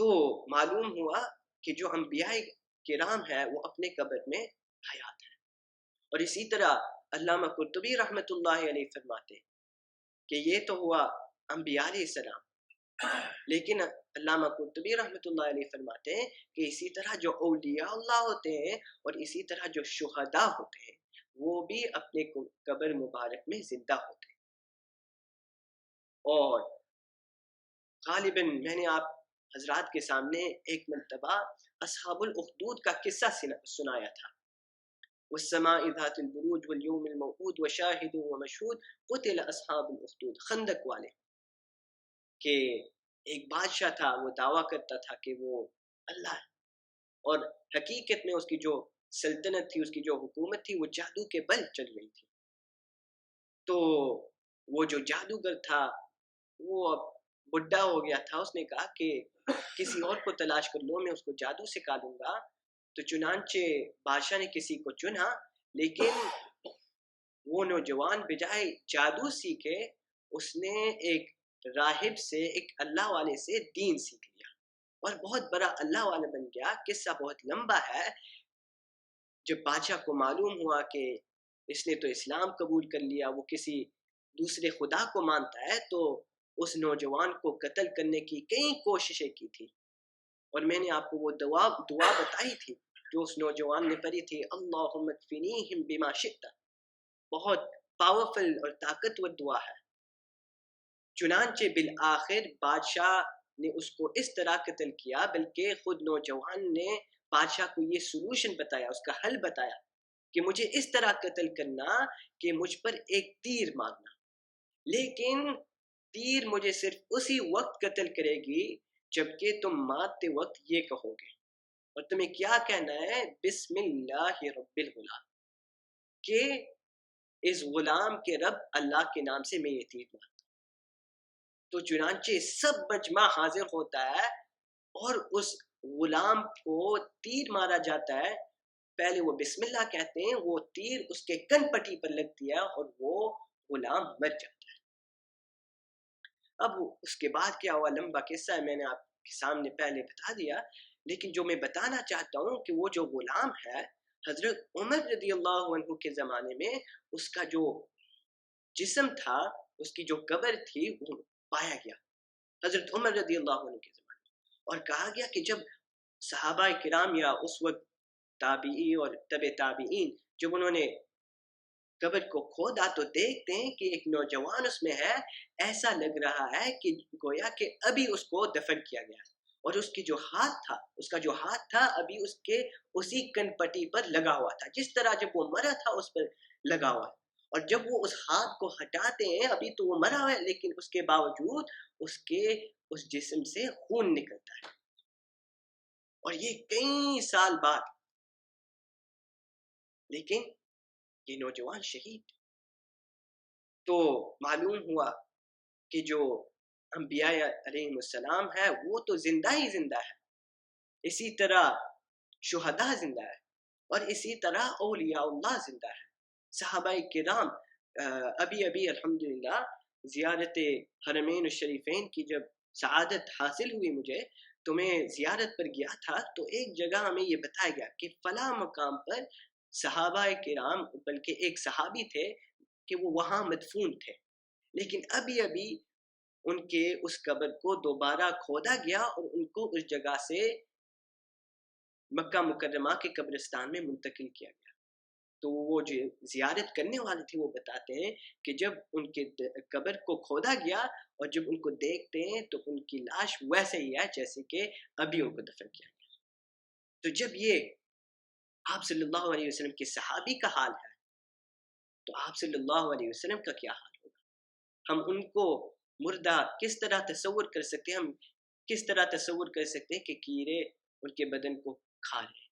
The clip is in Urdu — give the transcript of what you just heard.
تو معلوم ہوا کہ جو انبیاء کرام ہے وہ اپنے قبر میں حیات ہیں. اور اسی طرح علامہ قرطبی رحمۃ اللہ علیہ فرماتے کہ یہ تو ہوا انبیاء علیہ السلام، لیکن علامہ قرطبی رحمۃ اللہ علیہ فرماتے ہیں کہ اسی طرح جو اولیاء اللہ ہوتے ہیں اور اسی طرح جو شہداء ہوتے ہیں وہ بھی اپنے قبر مبارک میں زندہ ہوتے ہیں. اور غالباً میں نے آپ حضرات کے سامنے ایک مرتبہ اصحاب الاخدود کا قصہ سنایا تھا. والسماء ذات البروج واليوم الموعود وشاهد ومشهود قتل اصحاب الاخدود. خندق والے کہ ایک بادشاہ تھا، وہ دعویٰ کرتا تھا کہ وہ اللہ ہے، اور حقیقت میں اس کی جو سلطنت تھی، اس کی جو حکومت تھی، وہ جادو کے بل چل رہی تھی. تو وہ جو جادوگر تھا وہ اب بڈھا ہو گیا تھا. اس نے کہا کہ کسی اور کو تلاش کر لو، میں اس کو جادو سکھا دوں گا. تو چنانچہ بادشاہ نے کسی کو چنا، لیکن وہ نوجوان بجائے جادو سیکھے اس نے ایک راہب سے، ایک اللہ والے سے دین سیکھ لیا اور بہت بڑا اللہ والا بن گیا. قصہ بہت لمبا ہے. جب بادشاہ کو معلوم ہوا کہ اس نے تو اسلام قبول کر لیا، وہ کسی دوسرے خدا کو مانتا ہے، تو اس نوجوان کو قتل کرنے کی کئی کوششیں کی تھی. اور میں نے آپ کو وہ دعا بتائی تھی جو اس نوجوان نے پڑھی تھی، اللہم اکفنیہم بما شئت. بہت پاورفل اور طاقتور دعا ہے. چنانچہ بالآخر بادشاہ نے اس کو اس طرح قتل کیا، بلکہ خود نوجوان نے بادشاہ کو یہ سولوشن بتایا، اس کا حل بتایا کہ مجھے اس طرح قتل کرنا کہ مجھ پر ایک تیر مارنا، لیکن تیر مجھے صرف اسی وقت قتل کرے گی جبکہ تم مارتے وقت یہ کہو گے، اور تمہیں کیا کہنا ہے، بسم اللہ رب الغلام، کہ اس غلام کے رب اللہ کے نام سے میں یہ تیر مارتا. تو چنانچہ سب مجمع حاضر ہوتا ہے اور اس غلام کو تیر مارا جاتا ہے. پہلے وہ بسم اللہ کہتے ہیں، وہ تیر اس کے کن پٹی پر لگتی ہے اور وہ غلام مر جاتا ہے. اب اس کے بعد کیا ہوا لمبا قصہ ہے، میں نے آپ کے سامنے پہلے بتا دیا. لیکن جو میں بتانا چاہتا ہوں کہ وہ جو غلام ہے، حضرت عمر رضی اللہ عنہ کے زمانے میں اس کا جو جسم تھا، اس کی جو قبر تھی، وہ پایا گیا حضرت عمر رضی اللہ عنہ کے زمانے میں. اور کہا گیا کہ جب صحابہ کرام یا اس وقت تابعی اور تبع تابعین جب انہوں نے قبر کو کھودا تو دیکھتے ہیں کہ ایک نوجوان اس میں ہے. ایسا لگ رہا ہے کہ گویا کہ ابھی اس کو دفن کیا گیا، اور اس کی جو ہاتھ تھا، اس کا جو ہاتھ تھا ابھی اس کے اسی کن پٹی پر لگا ہوا تھا، جس طرح جب وہ مرا تھا اس پر لگا ہوا ہے. اور جب وہ اس ہاتھ کو ہٹاتے ہیں، ابھی تو وہ مرا ہوا ہے لیکن اس کے باوجود اس جسم سے خون نکلتا ہے. اور یہ کئی سال بعد، لیکن یہ نوجوان شہید. تو معلوم ہوا کہ جو انبیاء علیہ السلام ہے وہ تو زندہ ہی زندہ ہے، اسی طرح شہداء زندہ ہے، اور اسی طرح اولیاء اللہ زندہ ہے. صحابہ کرام ابھی الحمدللہ زیارت حرمین الشریفین کی جب سعادت حاصل ہوئی مجھے، تو میں زیارت پر گیا تھا. تو ایک جگہ ہمیں یہ بتایا گیا کہ فلاں مقام پر صحابہ کرام، بلکہ ایک صحابی تھے کہ وہ وہاں مدفون تھے، لیکن ابھی ان کے اس قبر کو دوبارہ کھودا گیا اور ان کو اس جگہ سے مکہ مکرمہ کے قبرستان میں منتقل کیا گیا. تو وہ جو زیارت کرنے والے تھے وہ بتاتے ہیں کہ جب ان کے قبر کو کھودا گیا اور جب ان کو دیکھتے ہیں تو ان کی لاش ویسے ہی ہے جیسے کہ ابھی ان کو دفن کیا گیا. تو جب یہ آپ صلی اللہ علیہ وسلم کے صحابی کا حال ہے تو آپ صلی اللہ علیہ وسلم کا کیا حال ہوگا؟ ہم ان کو مردہ کس طرح تصور کر سکتے ہیں؟ ہم کس طرح تصور کر سکتے ہیں کہ کیڑے ان کے بدن کو کھا لیں؟